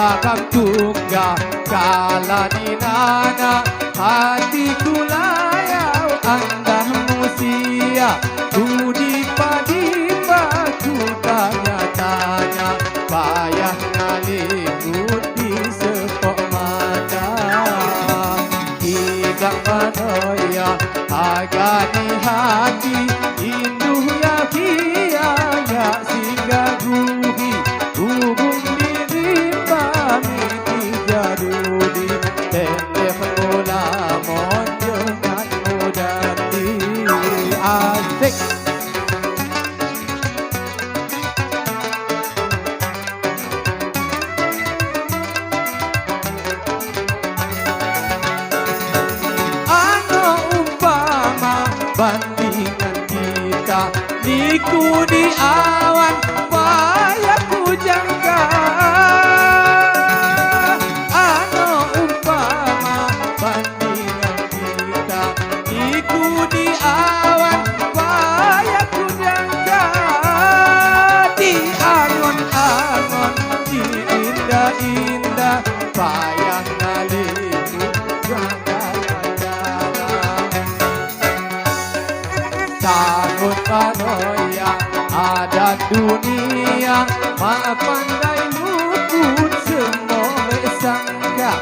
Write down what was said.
belakang tunggal kala di nana hatiku layau anda musia ku dipa-dipa ku tanya-tanya payah ngalinggut di sepok mata tidak manoya agak di hati induh ya biaya singgah ruhi hubung diri pamiti jarudi tendeh mula monjongan mudati asik. Bandingan kita niku di awan payaku jangka ano umpama bandingan kita niku di awan payaku jangka di angon-angon di indah-indah payah ngaliku jangka takut panoya ada dunia mak pandai luput semua sangka